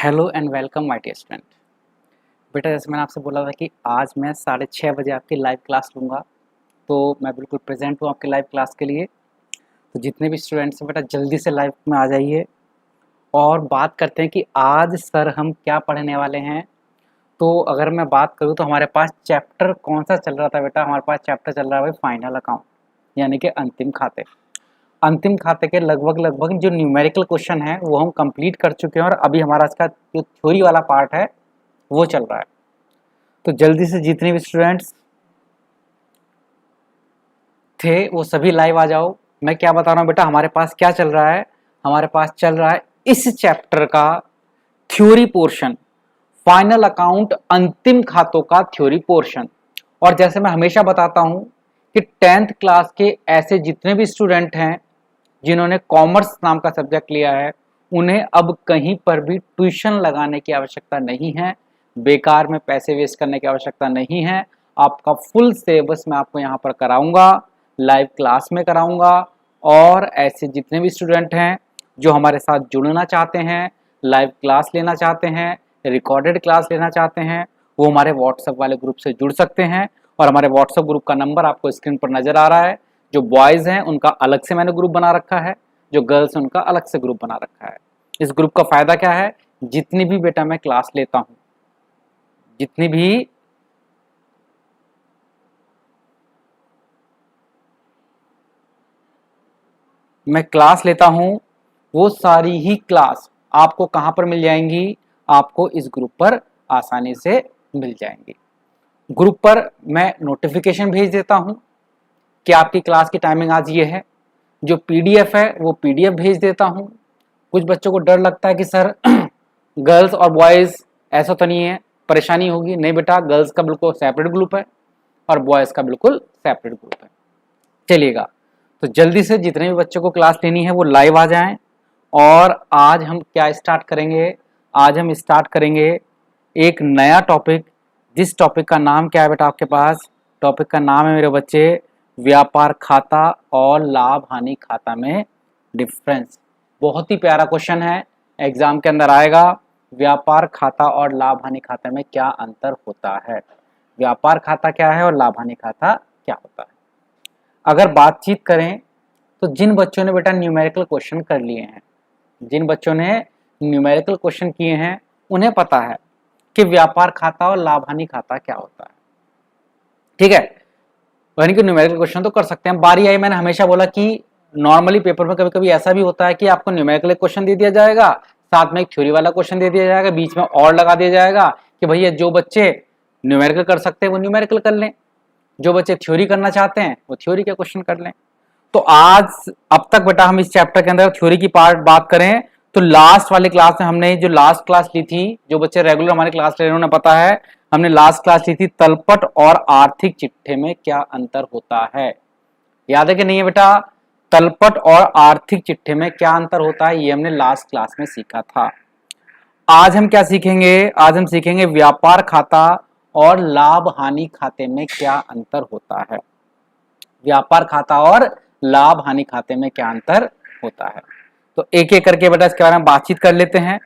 Hello and welcome my dear student. बेटा जैसे मैंने आपसे बोला था कि आज मैं 6:30 बजे आपकी लाइव क्लास लूँगा, तो मैं बिल्कुल प्रेजेंट हूँ आपकी लाइव क्लास के लिए। तो जितने भी स्टूडेंट्स हैं बेटा जल्दी से लाइव में आ जाइए और बात करते हैं कि आज सर हम क्या पढ़ने वाले हैं। तो अगर मैं बात करूँ तो हमारे पास चैप्टर कौन सा चल रहा था बेटा? हमारे पास चैप्टर चल रहा है भाई फाइनल अकाउंट, यानी कि अंतिम खाते। अंतिम खाते के लगभग जो न्यूमेरिकल क्वेश्चन है वो हम कंप्लीट कर चुके हैं और अभी हमारा इसका जो थ्योरी वाला पार्ट है वो चल रहा है। तो जल्दी से जितने भी स्टूडेंट्स थे वो सभी लाइव आ जाओ। मैं क्या बता रहा हूँ बेटा, हमारे पास क्या चल रहा है? हमारे पास चल रहा है इस चैप्टर का थ्योरी पोर्शन, फाइनल अकाउंट अंतिम खातों का थ्योरी पोर्शन। और जैसे मैं हमेशा बताता हूँ कि 10th क्लास के ऐसे जितने भी स्टूडेंट हैं जिन्होंने कॉमर्स नाम का सब्जेक्ट लिया है, उन्हें अब कहीं पर भी ट्यूशन लगाने की आवश्यकता नहीं है, बेकार में पैसे वेस्ट करने की आवश्यकता नहीं है। आपका फुल सिलेबस मैं आपको यहाँ पर कराऊंगा, लाइव क्लास में कराऊंगा। और ऐसे जितने भी स्टूडेंट हैं जो हमारे साथ जुड़ना चाहते हैं, लाइव क्लास लेना चाहते हैं, रिकॉर्डेड क्लास लेना चाहते हैं, वो हमारे व्हाट्सएप वाले ग्रुप से जुड़ सकते हैं। और हमारे व्हाट्सएप ग्रुप का नंबर आपको स्क्रीन पर नजर आ रहा है। जो बॉयज़ हैं उनका अलग से मैंने ग्रुप बना रखा है, जो गर्ल्स हैं उनका अलग से ग्रुप बना रखा है। इस ग्रुप का फ़ायदा क्या है? जितनी भी बेटा मैं क्लास लेता हूँ, जितनी भी मैं क्लास लेता हूँ वो सारी ही क्लास आपको कहाँ पर मिल जाएंगी? आपको इस ग्रुप पर आसानी से मिल जाएंगी। ग्रुप पर मैं नोटिफिकेशन भेज देता हूँ कि आपकी क्लास की टाइमिंग आज ये है। जो पीडीएफ है वो पीडीएफ भेज देता हूँ। कुछ बच्चों को डर लगता है कि सर गर्ल्स और बॉयज़ ऐसा तो नहीं है, परेशानी होगी। नहीं बेटा, गर्ल्स का बिल्कुल सेपरेट ग्रुप है और बॉयज़ का बिल्कुल सेपरेट ग्रुप है। चलिएगा, तो जल्दी से जितने भी बच्चों को क्लास लेनी है वो लाइव आ जाएं। और आज हम क्या स्टार्ट करेंगे? आज हम स्टार्ट करेंगे एक नया टॉपिक। जिस टॉपिक का नाम क्या है बेटा आपके पास? टॉपिक का नाम है मेरे बच्चे व्यापार खाता और लाभ हानि खाता में डिफरेंस। बहुत ही प्यारा क्वेश्चन है, एग्जाम के अंदर आएगा। व्यापार खाता और लाभ हानि खाते में क्या अंतर होता है? व्यापार खाता क्या है और लाभ हानि खाता क्या होता है? अगर बातचीत करें तो जिन बच्चों ने बेटा न्यूमेरिकल क्वेश्चन कर लिए हैं, जिन बच्चों ने न्यूमेरिकल क्वेश्चन किए हैं, उन्हें पता है कि व्यापार खाता और लाभ हानि खाता क्या होता है। ठीक है, यानी कि न्यूमेरिकल क्वेश्चन तो कर सकते हैं। बारी आई, मैंने हमेशा बोला कि नॉर्मली पेपर में कभी कभी ऐसा भी होता है कि आपको न्यूमेरिकल क्वेश्चन दे दिया जाएगा, साथ में एक थ्योरी वाला क्वेश्चन दे दिया जाएगा, बीच में और लगा दिया जाएगा कि भैया जो बच्चे न्यूमेरिकल कर सकते हैं वो न्यूमेरिकल कर लें, जो बच्चे थ्योरी करना चाहते हैं वो थ्योरी के क्वेश्चन कर लें। तो आज अब तक बेटा हम इस चैप्टर के अंदर थ्योरी की पार्ट बात करें तो लास्ट वाली क्लास में हमने जो लास्ट क्लास ली थी, जो बच्चे रेगुलर हमारी क्लास ले रहे हैं उन्हें पता है, हमने लास्ट क्लास ली थी तलपट और आर्थिक चिट्ठे में क्या अंतर होता है। याद है कि नहीं है बेटा? तलपट और आर्थिक चिट्ठे में क्या अंतर होता है, ये हमने लास्ट क्लास में सीखा था। आज हम क्या सीखेंगे? आज हम सीखेंगे व्यापार खाता और लाभ हानि खाते में क्या अंतर होता है। व्यापार खाता और लाभ हानि खाते में क्या अंतर होता है, तो एक एक करके बेटा इसके बारे में बातचीत कर लेते हैं।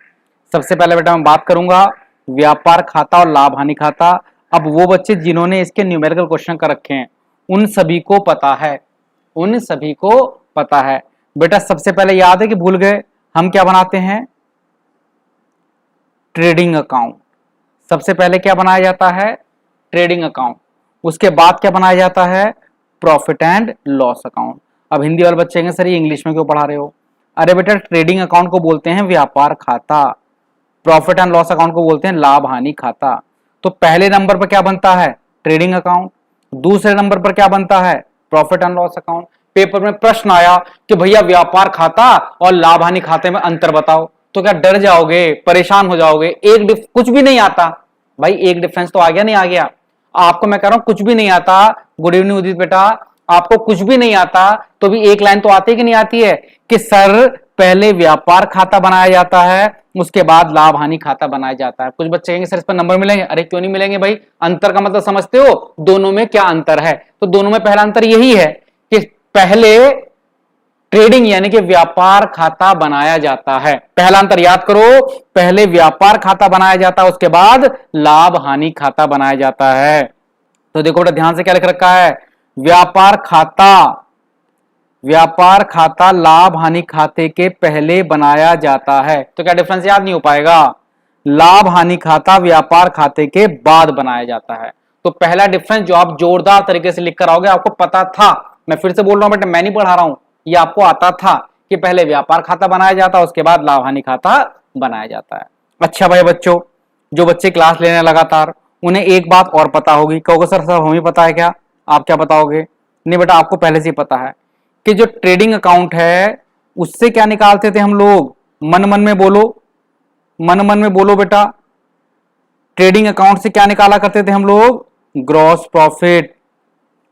सबसे पहले बेटा मैं बात करूंगा व्यापार खाता और लाभ हानि खाता। अब वो बच्चे जिन्होंने इसके न्यूमेरिकल क्वेश्चन कर रखे हैं उन सभी को पता है, उन सभी को पता है। बेटा सबसे पहले याद है कि भूल गए, हम क्या बनाते हैं? Trading account. सबसे पहले क्या बनाया जाता है? Trading account. उसके बाद क्या बनाया जाता है? Profit and loss account. अब हिंदी वाले बच्चे कहेंगे सर ये इंग्लिश में क्यों पढ़ा रहे हो? अरे बेटा ट्रेडिंग अकाउंट को बोलते हैं व्यापार खाता, प्रॉफिट एंड लॉस अकाउंट को बोलते हैं लाभ हानि खाता। तो पहले नंबर पर क्या बनता है? Trading account. दूसरे नंबर पर क्या बनता है? Profit and loss account. Paper में प्रश्न आया कि भैया व्यापार खाता और लाभ हानि खाते में अंतर बताओ, तो क्या डर जाओगे, परेशान हो जाओगे? कुछ भी नहीं आता भाई, एक डिफरेंस तो आ गया, नहीं आ गया? आपको मैं कह रहा हूं कुछ भी नहीं आता। गुड इवनिंग उदित बेटा, आपको कुछ भी नहीं आता तो भी एक लाइन तो आती है कि नहीं आती है कि सर पहले व्यापार खाता बनाया जाता है उसके बाद लाभ हानि खाता बनाया जाता है। कुछ बच्चे कहेंगे सर इस पर नंबर मिलेंगे। अरे क्यों नहीं मिलेंगे भाई, अंतर का मतलब समझते हो? दोनों में क्या अंतर है? तो दोनों में पहला अंतर यही है कि पहले ट्रेडिंग यानी कि व्यापार खाता बनाया जाता है। पहला अंतर याद करो, पहले व्यापार खाता बनाया जाता है, उसके बाद लाभ हानि खाता बनाया जाता है। तो देखो बेटा ध्यान से क्या लिख रखा है, व्यापार खाता लाभ हानि खाते के पहले बनाया जाता है। तो क्या डिफरेंस याद नहीं हो पाएगा, लाभ हानि खाता व्यापार खाते के बाद बनाया जाता है। तो पहला डिफरेंस जो आप जोरदार तरीके से लिख कर आओगे, आपको पता था, मैं फिर से बोल रहा हूं बेटा, मैं नहीं पढ़ा रहा हूं, ये आपको आता था कि पहले व्यापार खाता बनाया जाता है, उसके बाद लाभ हानि खाता बनाया जाता है। अच्छा भाई बच्चों, जो बच्चे क्लास लेने लगातार, उन्हें एक बात और पता होगी, कहोगे सर सब हमें पता है क्या, आप क्या बताओगे? नहीं बेटा, आपको पहले से ही पता है कि जो ट्रेडिंग अकाउंट है उससे क्या निकालते थे हम लोग, मन मन में बोलो, मन मन में बोलो बेटा, ट्रेडिंग अकाउंट से क्या निकाला करते थे हम लोग, ग्रॉस प्रॉफिट,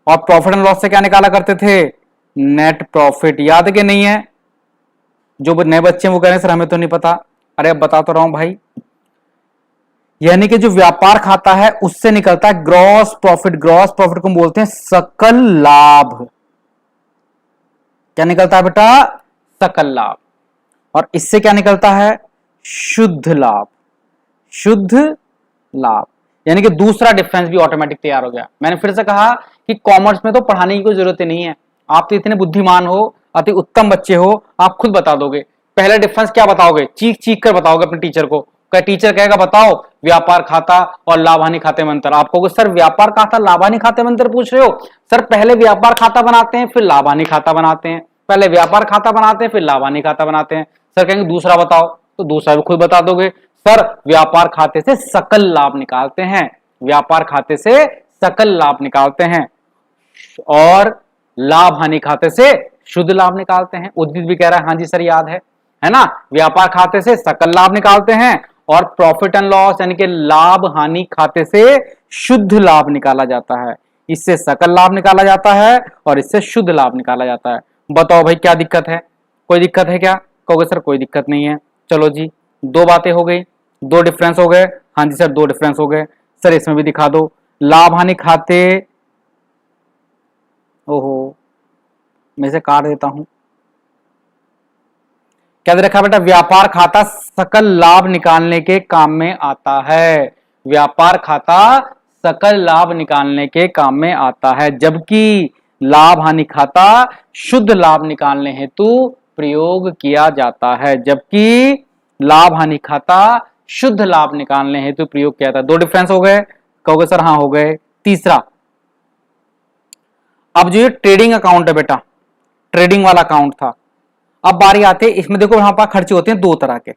और प्रॉफिट एंड लॉस से क्या निकाला करते थे, नेट प्रॉफिट। याद है कि नहीं है? जो नए बच्चे वो कह रहे हैं सर हमें तो नहीं पता, अरे अब बता तो रहा हूं भाई, यानी कि जो व्यापार खाता है उससे निकलता है ग्रॉस प्रॉफिट। ग्रॉस प्रॉफिट को बोलते हैं सकल लाभ। क्या निकलता है बेटा, सकल लाभ। और इससे क्या निकलता है, शुद्ध लाभ। शुद्ध लाभ यानी कि दूसरा डिफरेंस भी ऑटोमेटिक तैयार हो गया। मैंने फिर से कहा कि कॉमर्स में तो पढ़ाने की कोई जरूरत ही नहीं है, आप तो इतने बुद्धिमान हो, अति उत्तम बच्चे हो, आप खुद बता दोगे। पहला डिफरेंस क्या बताओगे, चीख चीख कर बताओगे अपने टीचर को। क्या टीचर कहेगा बताओ व्यापार खाता और लाभ हानि खाते में अंतर, आप कहोगे सर व्यापार खाता लाभ हानि खाते में अंतर पूछ रहे हो, सर पहले व्यापार खाता बनाते हैं फिर लाभ हानि खाता बनाते हैं, पहले व्यापार खाता बनाते हैं फिर लाभ हानि खाता बनाते हैं। सर कहेंगे दूसरा बताओ, तो दूसरा भी खुद बता दोगे, सर व्यापार खाते से सकल लाभ निकालते हैं, व्यापार खाते से सकल लाभ निकालते हैं, और लाभ हानि खाते से शुद्ध लाभ निकालते हैं। उदित भी कह रहा है हाँ जी सर याद है ना, व्यापार खाते से सकल लाभ निकालते हैं और प्रॉफिट एंड लॉस यानी कि लाभ हानि खाते से शुद्ध लाभ निकाला जाता है। इससे सकल लाभ निकाला जाता है और इससे शुद्ध लाभ निकाला जाता है। बताओ भाई क्या दिक्कत है, कोई दिक्कत है क्या? कहोगे सर कोई दिक्कत नहीं है। चलो जी, दो बातें हो गई, दो डिफरेंस हो गए। हाँ जी सर दो डिफरेंस हो गए। सर इसमें भी दिखा दो, लाभ हानि खाते, ओहो मैं इसे काट देता हूं। क्या दे रखा बेटा, व्यापार खाता सकल लाभ निकालने के काम में आता है। व्यापार खाता सकल लाभ निकालने के काम में आता है, जबकि लाभ हानि खाता शुद्ध लाभ निकालने हेतु प्रयोग किया जाता है। जबकि लाभ हानि खाता शुद्ध लाभ निकालने हेतु प्रयोग किया जाता है। दो डिफरेंस हो गए, कहोगे सर हाँ हो गए। तीसरा, अब जो ये ट्रेडिंग अकाउंट है बेटा, ट्रेडिंग वाला अकाउंट था, अब बारी आती है इसमें। देखो यहां पर खर्चे होते हैं दो तरह के,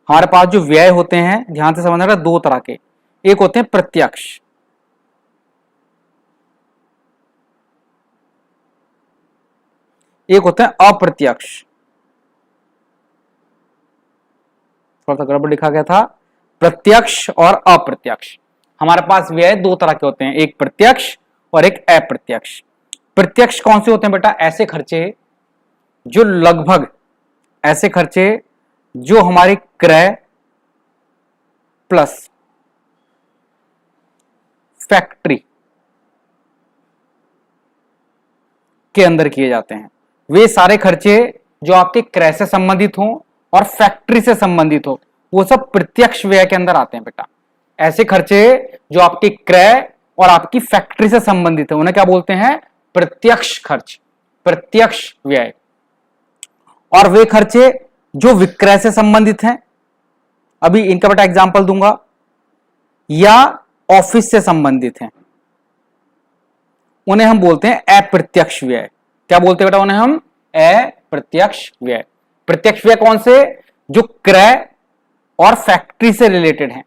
हमारे पास जो व्यय होते हैं, ध्यान से समझना है, दो तरह के। एक होते हैं प्रत्यक्ष, एक होते हैं अप्रत्यक्ष। थोड़ा सा गड़बड़ लिखा गया था, प्रत्यक्ष और अप्रत्यक्ष। हमारे पास व्यय दो तरह के होते हैं, एक प्रत्यक्ष और एक अप्रत्यक्ष। प्रत्यक्ष कौन से होते हैं बेटा, ऐसे खर्चे जो लगभग, ऐसे खर्चे जो हमारी क्रय प्लस फैक्ट्री के अंदर किए जाते हैं। वे सारे खर्चे जो आपके क्रय से संबंधित हों और फैक्ट्री से संबंधित हो, वो सब प्रत्यक्ष व्यय के अंदर आते हैं बेटा। ऐसे खर्चे जो आपकी क्रय और आपकी फैक्ट्री से संबंधित है, उन्हें क्या बोलते हैं, प्रत्यक्ष खर्च, प्रत्यक्ष व्यय। और वे खर्चे जो विक्रय से संबंधित हैं, अभी इनका बेटा एग्जांपल दूंगा, या ऑफिस से संबंधित हैं, उन्हें हम बोलते हैं अप्रत्यक्ष व्यय। क्या बोलते हैं बेटा उन्हें हम, अप्रत्यक्ष व्यय। प्रत्यक्ष व्यय कौन से, जो क्रय और फैक्ट्री से रिलेटेड हैं,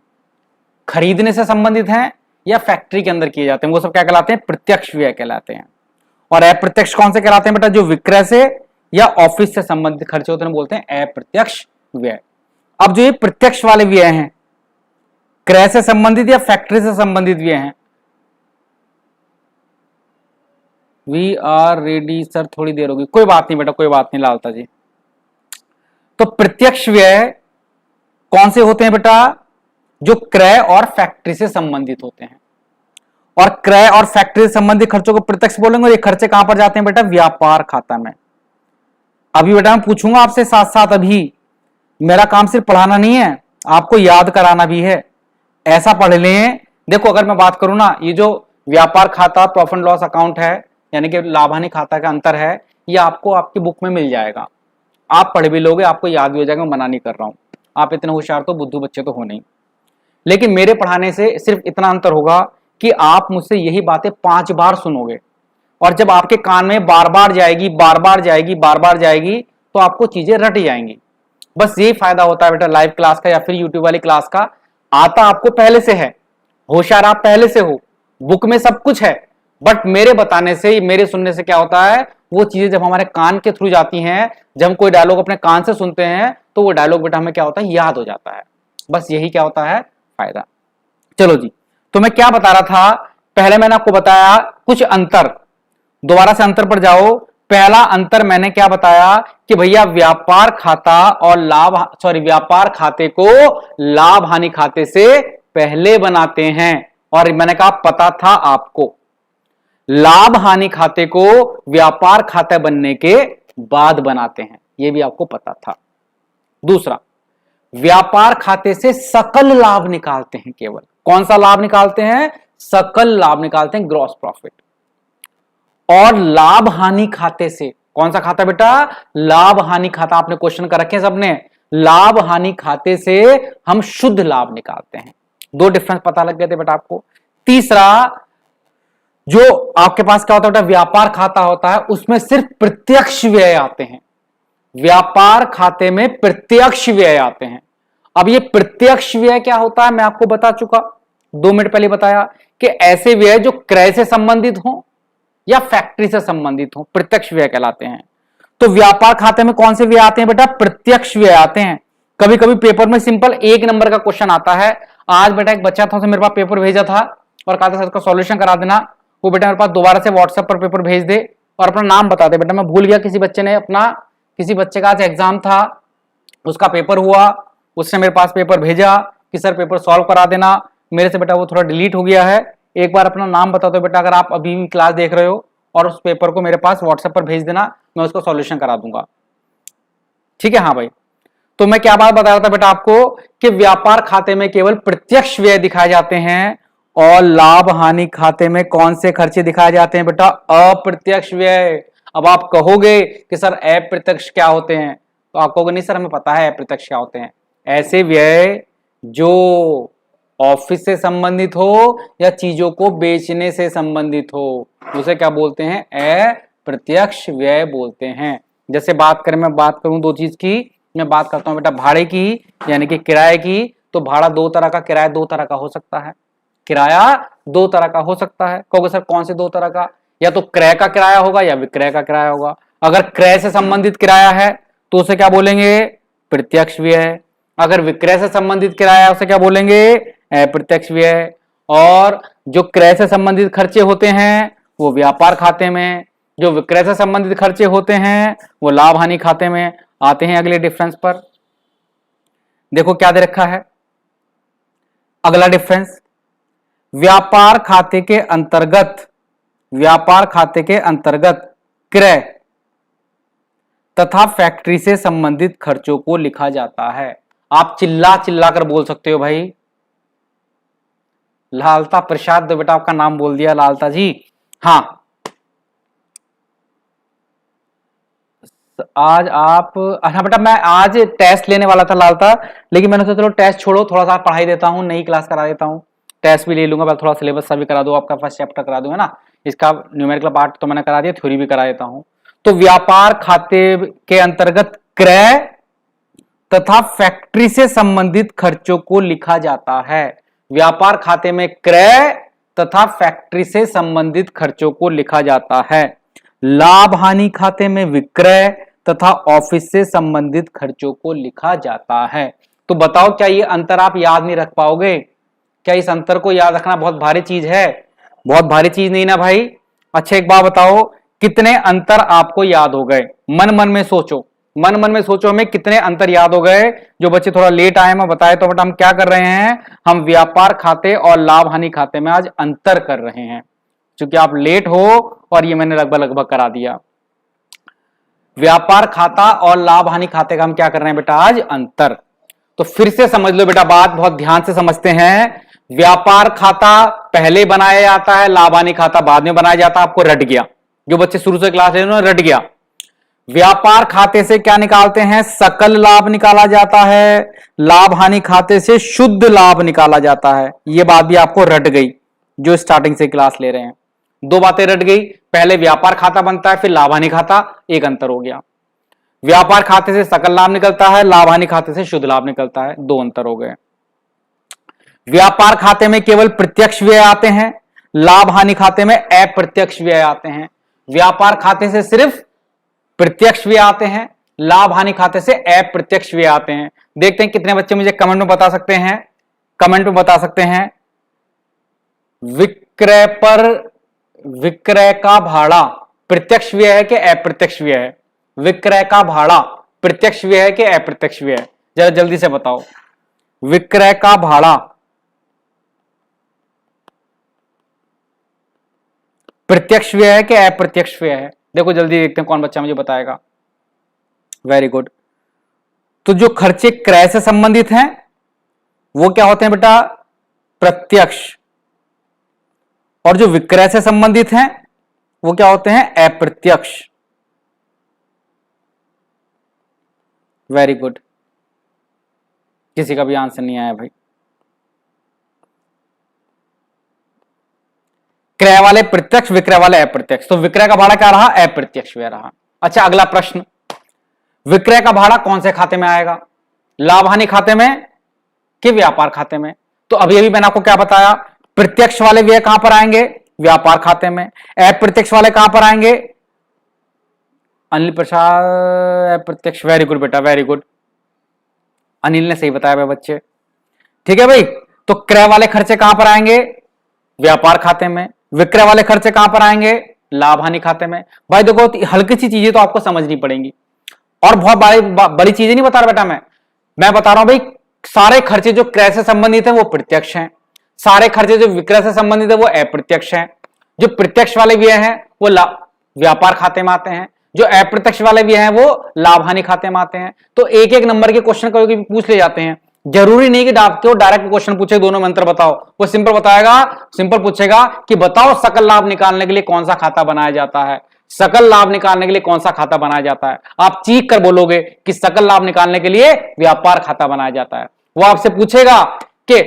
खरीदने से संबंधित हैं या फैक्ट्री के अंदर किए जाते हैं, वो सब क्या कहलाते हैं, प्रत्यक्ष व्यय कहलाते हैं। और अप्रत्यक्ष कौन से कहलाते हैं बेटा, जो विक्रय से या ऑफिस से संबंधित खर्चे होते हैं, बोलते हैं अप्रत्यक्ष व्यय। अब जो ये प्रत्यक्ष वाले व्यय हैं, क्रय से संबंधित या फैक्ट्री से संबंधित व्यय हैं, वी आर रेडी सर, थोड़ी देर होगी, कोई बात नहीं बेटा, कोई बात नहीं लालता जी। तो प्रत्यक्ष व्यय कौन से होते हैं बेटा, जो क्रय और फैक्ट्री से संबंधित होते हैं। और क्रय और फैक्ट्री से संबंधित खर्चों को प्रत्यक्ष बोलेंगे, और ये खर्चे कहां पर जाते हैं बेटा, व्यापार खाता में। अभी बेटा मैं पूछूंगा आपसे साथ साथ, अभी मेरा काम सिर्फ पढ़ाना नहीं है, आपको याद कराना भी है। ऐसा पढ़ लें, देखो अगर मैं बात करूं ना, ये जो व्यापार खाता प्रॉफिट लॉस अकाउंट है, यानी कि लाभ हानि खाता का अंतर है, ये आपको आपकी बुक में मिल जाएगा। आप पढ़ भी लोगे, आपको याद भी हो जाएगा, मैं मना नहीं कर रहा हूं। आप इतने होशियार तो बुद्धू बच्चे तो हो नहीं, लेकिन मेरे पढ़ाने से सिर्फ इतना अंतर होगा कि आप मुझसे यही बातें 5 बार सुनोगे, और जब आपके कान में बार बार जाएगी, बार बार जाएगी, बार बार जाएगी, तो आपको चीजें रट जाएंगी। बस यही फायदा होता है बेटा लाइव क्लास का या फिर यूट्यूब वाली क्लास का। आता आपको पहले से है, होशियार आप पहले से हो, बुक में सब कुछ है, बट मेरे बताने से, मेरे सुनने से क्या होता है, वो चीजें जब हमारे कान के थ्रू जाती हैं, जब हम कोई डायलॉग अपने कान से सुनते हैं, तो वो डायलॉग बेटा हमें क्या होता है, याद हो जाता है। बस यही क्या होता है, फायदा। चलो जी, तो मैं क्या बता रहा था, पहले मैंने आपको बताया कुछ अंतर, दोबारा से अंतर पर जाओ। पहला अंतर मैंने क्या बताया कि भैया व्यापार खाता और व्यापार खाते को लाभ हानि खाते से पहले बनाते हैं, और मैंने कहा पता था आपको, लाभ हानि खाते को व्यापार खाता बनने के बाद बनाते हैं, यह भी आपको पता था। दूसरा, व्यापार खाते से सकल लाभ निकालते हैं, केवल कौन सा लाभ निकालते हैं, सकल लाभ निकालते हैं, ग्रॉस प्रॉफिट। और लाभ हानि खाते से, कौन सा खाता बेटा, लाभ हानि खाता, आपने क्वेश्चन कर रखे हैं सबने, लाभ हानि खाते से हम शुद्ध लाभ निकालते हैं। दो डिफरेंस पता लग गए थे बेटा आपको। तीसरा, जो आपके पास क्या होता है बेटा, व्यापार खाता होता है, उसमें सिर्फ प्रत्यक्ष व्यय आते हैं, व्यापार खाते में प्रत्यक्ष व्यय आते हैं। अब ये प्रत्यक्ष व्यय क्या होता है, मैं आपको बता चुका, 2 मिनट पहले बताया कि ऐसे व्यय जो क्रय से संबंधित हो या फैक्ट्री से संबंधित हो, प्रत्यक्ष व्यय कहलाते हैं। तो व्यापार खाते में कौन से व्यय आते हैं बेटा, प्रत्यक्ष व्यय आते हैं। कभी कभी पेपर में सिंपल 1 नंबर का क्वेश्चन आता है। आज बेटा एक बच्चा था, उसने मेरे पास पेपर भेजा था और कहा था सर का सॉल्यूशन करा देना। वो बेटा मेरे पास दोबारा से व्हाट्सएप पर पेपर भेज दे और अपना नाम बता दे। बेटा मैं भूल गया, किसी बच्चे ने अपना, किसी बच्चे का आज एग्जाम था, उसका पेपर हुआ, उसने मेरे पास पेपर भेजा कि सर पेपर सॉल्व करा देना। मेरे से बेटा वो थोड़ा डिलीट हो गया है। एक बार अपना नाम बता दो बेटा, अगर आप अभी भी क्लास देख रहे हो, और उस पेपर को मेरे पास व्हाट्सएप पर भेज देना, मैं उसका सॉल्यूशन करा दूंगा, ठीक है। हाँ भाई, तो मैं क्या बात बता रहा था बेटा आपको कि व्यापार खाते में केवल प्रत्यक्ष व्यय दिखाए जाते हैं, और लाभ हानि खाते में कौन से खर्चे दिखाए जाते हैं बेटा, अप्रत्यक्ष व्यय। अब आप कहोगे कि सर अप्रत्यक्ष क्या होते हैं, तो आप कहोगे नहीं सर हमें पता है अप्रत्यक्ष क्या होते हैं। ऐसे व्यय जो ऑफिस से संबंधित हो या चीजों को बेचने से संबंधित हो, उसे क्या बोलते हैं, अप्रत्यक्ष व्यय बोलते हैं। जैसे बात करें, मैं बात करूं 2 चीज की, मैं बात करता हूं बेटा भाड़े की, यानी कि किराए की। तो भाड़ा 2 तरह का, किराया 2 तरह का हो सकता है, किराया 2 तरह का हो सकता है। कहोगे सर कौन से 2 तरह का, या तो क्रय का किराया होगा या विक्रय का किराया होगा। अगर क्रय से संबंधित किराया है तो उसे क्या बोलेंगे, प्रत्यक्ष व्यय। अगर विक्रय से संबंधित किराया उसे क्या बोलेंगे, अप्रत्यक्ष व्यय। और जो क्रय से संबंधित खर्चे होते हैं वो व्यापार खाते में, जो विक्रय से संबंधित खर्चे होते हैं वो लाभ हानि खाते में। आते हैं अगले डिफरेंस पर, देखो क्या दे रखा है अगला डिफरेंस। व्यापार खाते के अंतर्गत, व्यापार खाते के अंतर्गत क्रय तथा फैक्ट्री से संबंधित खर्चों को लिखा जाता है। आप चिल्ला चिल्ला कर बोल सकते हो भाई। लालता प्रसाद, बेटा आपका नाम बोल दिया लालता जी। हाँ, आज आप, हाँ बेटा मैं आज टेस्ट लेने वाला था लालता, लेकिन मैंने सोचा चलो टेस्ट छोड़ो, थोड़ा सा पढ़ाई देता हूँ, नई क्लास करा देता हूँ, टेस्ट भी ले लूंगा, थोड़ा सिलेबस सा भी करा दो, आपका फर्स्ट चैप्टर करा दूंगा ना, इसका न्यूमेरिकल पार्ट तो मैंने करा दिया, थ्योरी भी करा देता हूँ। तो व्यापार खाते के अंतर्गत क्रय तथा फैक्ट्री से संबंधित खर्चों को लिखा जाता है। व्यापार खाते में क्रय तथा फैक्ट्री से संबंधित खर्चों को लिखा जाता है। लाभ हानि खाते में विक्रय तथा ऑफिस से संबंधित खर्चों को लिखा जाता है। तो बताओ क्या ये अंतर आप याद नहीं रख पाओगे? क्या इस अंतर को याद रखना बहुत भारी चीज है? बहुत भारी चीज नहीं ना भाई। अच्छा एक बात बताओ, कितने अंतर आपको याद हो गए? मन मन में सोचो, मन मन में सोचो हमें कितने अंतर याद हो गए। जो बच्चे थोड़ा लेट आए मैं बताए तो बेटा हम क्या कर रहे हैं, हम व्यापार खाते और लाभ हानि खाते में आज अंतर कर रहे हैं, क्योंकि आप लेट हो और ये मैंने लगभग करा दिया। व्यापार खाता और लाभ हानि खाते का हम क्या कर रहे हैं बेटा आज अंतर। तो फिर से समझ लो बेटा, बात बहुत ध्यान से समझते हैं। व्यापार खाता पहले बनाया जाता है, लाभ हानि खाता बाद में बनाया जाता है। आपको रट गया, जो बच्चे शुरू से क्लास ले रहे हैं रट गया। व्यापार खाते से क्या निकालते हैं, सकल लाभ निकाला जाता है। लाभ हानि खाते से शुद्ध लाभ निकाला जाता है। यह बात भी आपको रट गई जो स्टार्टिंग से क्लास ले रहे हैं। दो बातें रट गई, पहले व्यापार खाता बनता है फिर लाभ हानि खाता, एक अंतर हो गया। व्यापार खाते से सकल लाभ निकलता है, लाभ हानि खाते से शुद्ध लाभ निकलता है, दो अंतर हो गए। व्यापार खाते में केवल प्रत्यक्ष व्यय आते हैं, लाभ हानि खाते में अप्रत्यक्ष व्यय आते हैं। व्यापार खाते से सिर्फ प्रत्यक्ष व्यय आते हैं, लाभ हानि खाते से अप्रत्यक्ष व्यय आते हैं। देखते हैं कितने बच्चे मुझे कमेंट में बता सकते हैं, कमेंट में बता सकते हैं। विक्रय पर विक्रय का भाड़ा प्रत्यक्ष व्यय है कि अप्रत्यक्ष व्यय है? विक्रय का भाड़ा प्रत्यक्ष व्यय है कि अप्रत्यक्ष व्यय है? जरा जल्दी से बताओ। विक्रय का भाड़ा प्रत्यक्ष व्यय है कि अप्रत्यक्ष व्यय है? देखो जल्दी देखते हैं कौन बच्चा मुझे बताएगा। Very good. तो जो खर्चे क्रय से संबंधित हैं वो क्या होते हैं बेटा, प्रत्यक्ष, और जो विक्रय से संबंधित हैं वो क्या होते हैं, अप्रत्यक्ष। वेरी गुड, किसी का भी आंसर नहीं आया भाई। क्रय वाले प्रत्यक्ष, विक्रय वाले अप्रत्यक्ष। तो विक्रय का भाड़ा क्या रहा, अप्रत्यक्ष व्यय रहा। अच्छा अगला प्रश्न, विक्रय का भाड़ा कौन से खाते में आएगा, लाभ हानि खाते में कि व्यापार खाते में? तो अभी अभी मैंने आपको क्या बताया, प्रत्यक्ष वाले व्यय कहां पर आएंगे, व्यापार खाते में। अप्रत्यक्ष वाले कहां पर आएंगे, अनिल प्रसाद अप्रत्यक्ष। वेरी गुड बेटा, वेरी गुड, अनिल ने सही बताया भाई बच्चे। ठीक है भाई, तो क्रय वाले खर्चे कहां पर आएंगे, व्यापार खाते में। विक्रय वाले खर्चे कहां पर आएंगे, लाभ हानि खाते में। भाई देखो हल्की सी चीजें तो आपको समझनी पड़ेंगी, और बहुत बड़ी चीजें नहीं बता रहा बेटा मैं बता रहा हूं भाई, सारे खर्चे जो क्रय से संबंधित है वो प्रत्यक्ष हैं, सारे खर्चे जो विक्रय से संबंधित है वो अप्रत्यक्ष हैं। जो प्रत्यक्ष वाले व्यय हैं वो व्यापार खाते में आते हैं, जो अप्रत्यक्ष वाले व्यय हैं वो लाभ हानि खाते में आते हैं। तो एक एक नंबर के क्वेश्चन कभी पूछ ले जाते हैं, जरूरी नहीं कि आपको डायरेक्ट क्वेश्चन पूछे दोनों में अंतर बताओ। वो सिंपल बताएगा, सिंपल पूछेगा कि बताओ सकल लाभ निकालने के लिए कौन सा खाता बनाया जाता है, सकल लाभ निकालने के लिए कौन सा खाता बनाया जाता है। आप चीख कर बोलोगे कि सकल लाभ निकालने के लिए व्यापार खाता बनाया जाता है। वो आपसे पूछेगा कि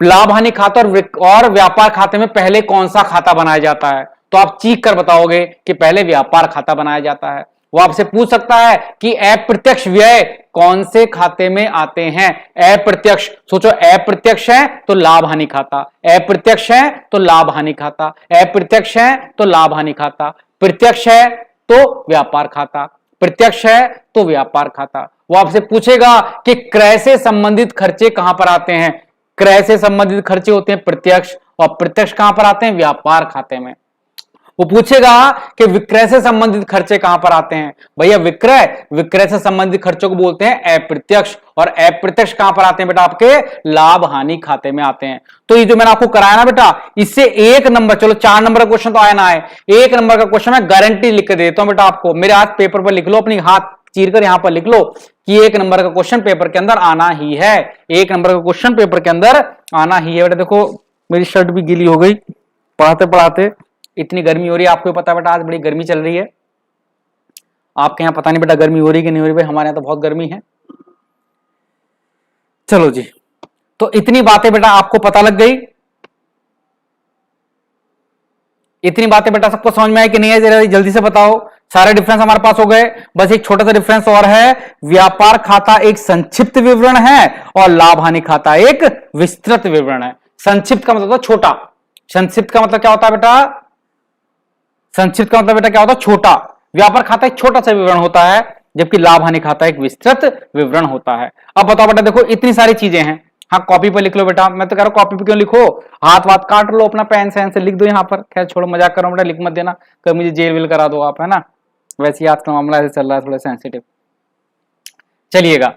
लाभ हानि खाता और व्यापार खाते में पहले कौन सा खाता बनाया जाता है, तो आप चीख कर बताओगे कि पहले व्यापार खाता बनाया जाता है। वो आपसे पूछ सकता है कि अप्रत्यक्ष व्यय कौन से खाते में आते हैं। अप्रत्यक्ष, सोचो अप्रत्यक्ष है तो लाभ हानि खाता, अप्रत्यक्ष है तो लाभ हानि खाता, अप्रत्यक्ष है तो लाभ हानि खाता, प्रत्यक्ष है तो व्यापार खाता, प्रत्यक्ष है तो व्यापार खाता। वो आपसे पूछेगा कि क्रय से संबंधित खर्चे कहां पर आते हैं, क्रय से संबंधित खर्चे होते हैं प्रत्यक्ष, और प्रत्यक्ष कहां पर आते हैं, व्यापार खाते में। वो पूछेगा कि विक्रय से संबंधित खर्चे कहां पर आते हैं, भैया विक्रय से संबंधित खर्चों को बोलते हैं अप्रत्यक्ष, और अप्रत्यक्ष कहां पर आते हैं बेटा, आपके लाभ हानि खाते में आते हैं। तो ये जो मैंने आपको कराया ना बेटा, इससे एक नंबर, चलो 4 नंबर का क्वेश्चन तो आया ना आए, 1 नंबर का क्वेश्चन मैं गारंटी लिख के देता हूं बेटा आपको। मेरे हाथ पेपर पर लिख लो, अपनी हाथ चीर कर यहां पर लिख लो कि 1 नंबर का क्वेश्चन पेपर के अंदर आना ही है, 1 नंबर का क्वेश्चन पेपर के अंदर आना ही है। बेटा देखो मेरी शर्ट भी गीली हो गई पढ़ाते पढ़ाते, इतनी गर्मी हो रही है, आपको पता है बेटा आज बड़ी गर्मी चल रही है। आपके यहाँ पता नहीं बेटा गर्मी हो रही कि नहीं हो रही, भाई हमारे यहाँ तो बहुत गर्मी है। चलो जी, तो इतनी बातें बेटा आपको पता लग गई, इतनी बातें बेटा सबको समझ में आई कि नहीं है, जरा जल्दी से बताओ। सारे डिफरेंस हमारे पास हो गए, बस एक छोटा सा डिफरेंस और है, व्यापार खाता एक संक्षिप्त विवरण है और लाभ हानि खाता एक विस्तृत विवरण है। संक्षिप्त का मतलब छोटा, संक्षिप्त का मतलब क्या होता है बेटा, संक्षिप्त का मतलब बेटा क्या होता है, छोटा। व्यापार खाता एक छोटा सा विवरण होता है, जबकि लाभ हानि खाता एक विस्तृत विवरण होता है। अब बताओ बेटा, देखो इतनी सारी चीजें हैं, हाँ कॉपी पर लिख लो बेटा, मैं तो कह रहा हूं कॉपी पर क्यों लिखो, हाथ वाथ काट लो अपना, पेन सेन से लिख दो यहाँ पर। खैर छोड़ो मजाक कर रहा हूं बेटा, लिख मत देना कभी मुझे जेल वेल करा दो आप, है ना, वैसे ही आज का मामला ऐसे चल रहा है थोड़ा सेंसिटिव। चलिएगा,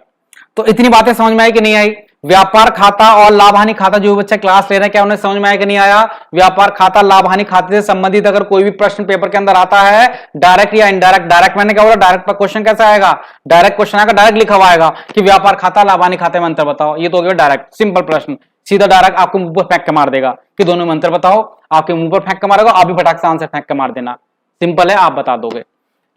तो इतनी बातें समझ में आई कि नहीं आई। व्यापार खाता और लाभ हानि खाता जो बच्चा क्लास ले रहे हैं, क्या उन्हें समझ में आया कि नहीं आया? व्यापार खाता लाभ हानि खाते से संबंधित अगर कोई भी प्रश्न पेपर के अंदर आता है, डायरेक्ट या इनडायरेक्ट, डायरेक्ट मैंने क्या बोला, डायरेक्ट पर क्वेश्चन कैसे आएगा? डायरेक्ट क्वेश्चन आएगा, डायरेक्ट लिखा हुआ आएगा कि व्यापार खाता लाभ हानि खाते में अंतर बताओ। ये तो हो गया डायरेक्ट सिंपल प्रश्न, सीधा डायरेक्ट आपको मुंह पर फेंक के मार देगा कि दोनों में अंतर बताओ। आपके मुंह पर फेंक के मारेगा, आप भी फटाक से आंसर फेंक के मार देना, सिंपल है, आप बता दोगे।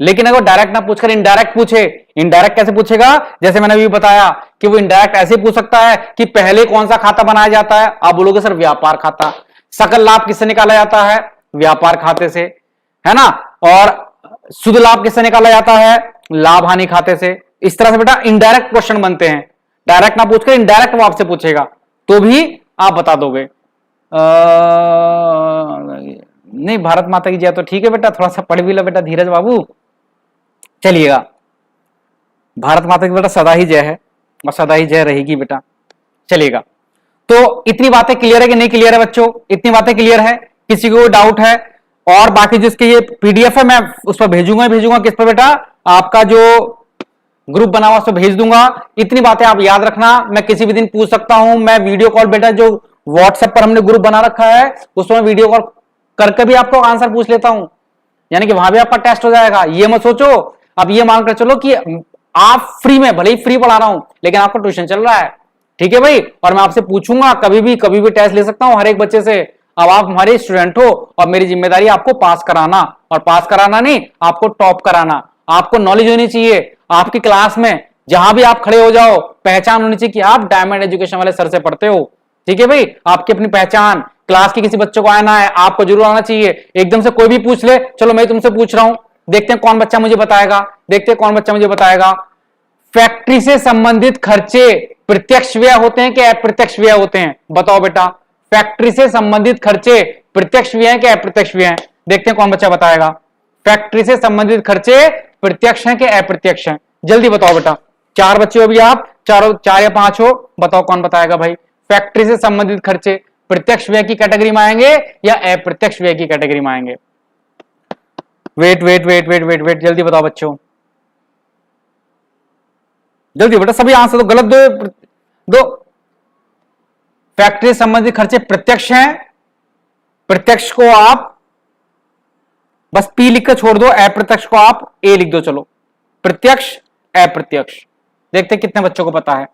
लेकिन अगर डायरेक्ट ना पूछकर इनडायरेक्ट पूछे, इनडायरेक्ट कैसे पूछेगा? जैसे मैंने अभी बताया कि वो इनडायरेक्ट ऐसे पूछ सकता है कि पहले कौन सा खाता बनाया जाता है, आप बोलोगे सर व्यापार खाता। सकल लाभ किससे निकाला जाता है? व्यापार खाते से, है ना। और शुद्ध लाभ किससे निकाला जाता है? लाभ हानि खाते से। इस तरह से बेटा इनडायरेक्ट क्वेश्चन बनते हैं, डायरेक्ट ना पूछकर इनडायरेक्ट वो आपसे पूछेगा तो भी आप बता दोगे। नहीं, भारत माता की जय तो ठीक है बेटा, थोड़ा सा पढ़ भी लो बेटा धीरज बाबू। चलिएगा, भारत माता की बेटा सदा ही जय है और सदा ही जय रहेगी बेटा। चलिएगा, तो इतनी बातें क्लियर है कि नहीं क्लियर है बच्चों? इतनी बातें क्लियर है? किसी को डाउट है? और बाकी जिसके ये पीडीएफ है मैं उस पर भेजूंगा किस पर बेटा? आपका जो ग्रुप बना हुआ उस पर भेज दूंगा। इतनी बातें आप याद रखना, मैं किसी भी दिन पूछ सकता हूं। मैं वीडियो कॉल बेटा जो व्हाट्सएप पर हमने ग्रुप बना रखा है उसमें वीडियो कॉल करके भी आपको आंसर पूछ लेता हूं, यानी कि वहां भी आपका टेस्ट हो जाएगा। ये मत सोचो, अब ये मानकर चलो कि आप फ्री में, भले ही फ्री पढ़ा रहा हूं लेकिन आपका ट्यूशन चल रहा है, ठीक है भाई। और मैं आपसे पूछूंगा कभी भी टेस्ट ले सकता हूं हर एक बच्चे से। अब आप हमारे स्टूडेंट हो और मेरी जिम्मेदारी आपको पास कराना, और पास कराना नहीं, आपको टॉप कराना। आपको नॉलेज होनी चाहिए, आपकी क्लास में जहां भी आप खड़े हो जाओ पहचान होनी चाहिए कि आप डायमंड एजुकेशन वाले सर से पढ़ते हो, ठीक है भाई। आपकी अपनी पहचान, क्लास के किसी बच्चे को आना है, आपको जरूर आना चाहिए। एकदम से कोई भी पूछ ले, चलो मैं तुमसे पूछ रहा हूं, देखते हैं कौन बच्चा मुझे बताएगा, फैक्ट्री से संबंधित खर्चे प्रत्यक्ष व्यय होते हैं कि अप्रत्यक्ष व्यय होते हैं? बताओ बेटा, फैक्ट्री से संबंधित खर्चे प्रत्यक्ष व्यय हैं कि अप्रत्यक्ष व्यय हैं? देखते हैं कौन बच्चा बताएगा। फैक्ट्री से संबंधित खर्चे प्रत्यक्ष हैं कि अप्रत्यक्ष हैं? जल्दी बताओ बेटा। 4 बच्चे हो, अभी आप 4 या 5 हो, बताओ कौन बताएगा भाई। फैक्ट्री से संबंधित खर्चे प्रत्यक्ष व्यय की कैटेगरी में आएंगे या अप्रत्यक्ष व्यय की कैटेगरी में आएंगे? वेट, जल्दी बताओ बच्चों, जल्दी बेटा, सभी आंसर दो, गलत दो। फैक्ट्री संबंधित खर्चे प्रत्यक्ष हैं, प्रत्यक्ष को आप बस पी लिखकर छोड़ दो, अप्रत्यक्ष को आप ए लिख दो। चलो, प्रत्यक्ष अप्रत्यक्ष, देखते हैं कितने बच्चों को पता है।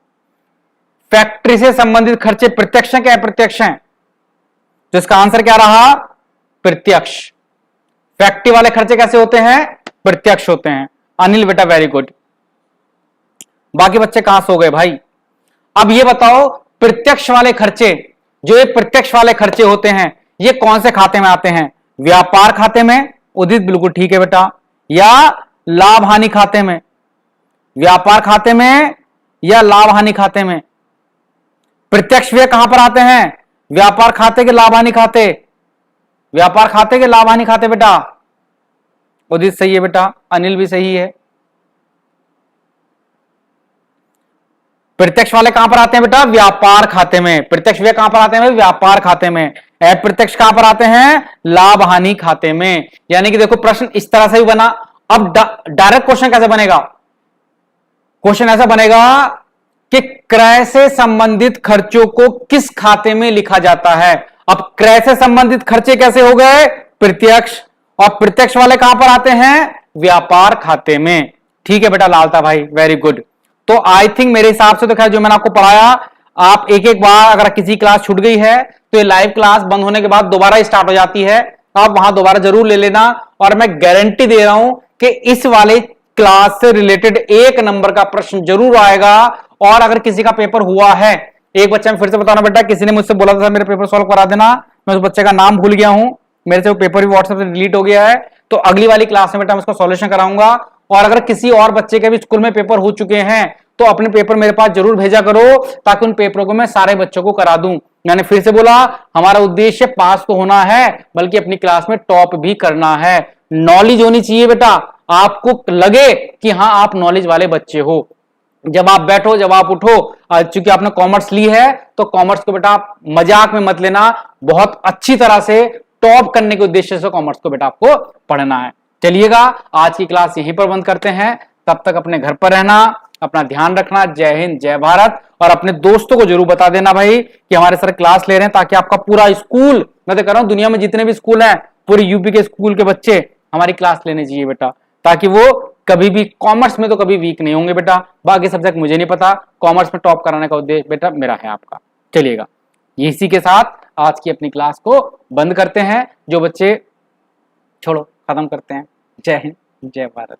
फैक्ट्री से संबंधित खर्चे प्रत्यक्ष हैं कि अप्रत्यक्ष हैं? तो इसका आंसर क्या रहा? प्रत्यक्ष। फैक्ट्री वाले खर्चे कैसे होते हैं? प्रत्यक्ष होते हैं। अनिल बेटा वेरी गुड। बाकी बच्चे कहां सो गए भाई? अब ये बताओ, प्रत्यक्ष वाले खर्चे, जो ये प्रत्यक्ष वाले खर्चे होते हैं, ये कौन से खाते में आते हैं? व्यापार खाते में? उदित बिल्कुल ठीक है बेटा। या लाभ हानि खाते में? व्यापार खाते में या लाभ हानि खाते में? प्रत्यक्ष व्यय कहां पर आते हैं? व्यापार खाते के लाभ हानि खाते? व्यापार खाते के लाभ हानि खाते बेटा? उदित सही है बेटा, अनिल भी सही है। प्रत्यक्ष वाले कहां पर आते हैं बेटा? व्यापार खाते में। प्रत्यक्ष व्यय कहां पर आते हैं? व्यापार खाते में। अप्रत्यक्ष कहां पर आते हैं? लाभ हानि खाते में। यानी कि देखो प्रश्न इस तरह से भी बना। अब डायरेक्ट क्वेश्चन कैसे बनेगा? क्वेश्चन ऐसा बनेगा कि क्रय से संबंधित खर्चों को किस खाते में लिखा जाता है? अब क्रय से संबंधित खर्चे कैसे हो गए? प्रत्यक्ष। और प्रत्यक्ष वाले कहां पर आते हैं? व्यापार खाते में। ठीक है बेटा लालता भाई, वेरी गुड। तो आई थिंक मेरे हिसाब से तो खैर जो मैंने आपको पढ़ाया, आप एक बार अगर किसी क्लास छूट गई है तो ये लाइव क्लास बंद होने के बाद दोबारा स्टार्ट हो जाती है, आप वहां दोबारा जरूर ले लेना। और मैं गारंटी दे रहा हूं कि इस वाले क्लास से रिलेटेड 1 नंबर का प्रश्न जरूर आएगा। और अगर किसी का पेपर हुआ है, एक बच्चा मैं फिर से बताना बेटा, किसी ने मुझसे बोला था मेरे पेपर सॉल्व करा देना, मैं उस बच्चे का नाम भूल गया हूं, मेरे से वो पेपर भी व्हाट्सएप से डिलीट हो गया है। तो अगली वाली क्लास में बेटा मैं उसका सॉल्यूशन कराऊंगा। और अगर किसी और बच्चे के भी स्कूल में पेपर हो चुके हैं तो अपने पेपर मेरे पास जरूर भेजा करो, ताकि उन पेपरों को मैं सारे बच्चों को करा दूं। मैंने फिर से बोला, हमारा उद्देश्य पास तो होना है, बल्कि अपनी क्लास में टॉप भी करना है। नॉलेज होनी चाहिए बेटा, आपको लगे कि हाँ आप नॉलेज वाले बच्चे हो। जब आप बैठो, जब आप उठो, चूंकि आपने कॉमर्स ली है तो कॉमर्स को बेटा आप मजाक में मत लेना, बहुत अच्छी तरह से टॉप करने के उद्देश्य से कॉमर्स को बेटा आपको पढ़ना है। चलिएगा, आज की क्लास यहीं पर बंद करते हैं। तब तक अपने घर पर रहना, अपना ध्यान रखना। जय हिंद, जय भारत। और अपने दोस्तों को जरूर बता देना भाई कि हमारे सर क्लास ले रहे हैं, ताकि आपका पूरा स्कूल, मैं तो कह रहा हूं दुनिया में जितने भी स्कूल हैं, पूरे यूपी के स्कूल के बच्चे हमारी क्लास लेने चाहिए बेटा, ताकि वो कभी भी, कॉमर्स में तो कभी वीक नहीं होंगे बेटा। बाकी सब्जेक्ट मुझे नहीं पता, कॉमर्स में टॉप कराने का उद्देश्य बेटा मेरा है आपका। चलिएगा, इसी के साथ आज की अपनी क्लास को बंद करते हैं। जो बच्चे, छोड़ो, खत्म करते हैं। जय हिंद, जय भारत।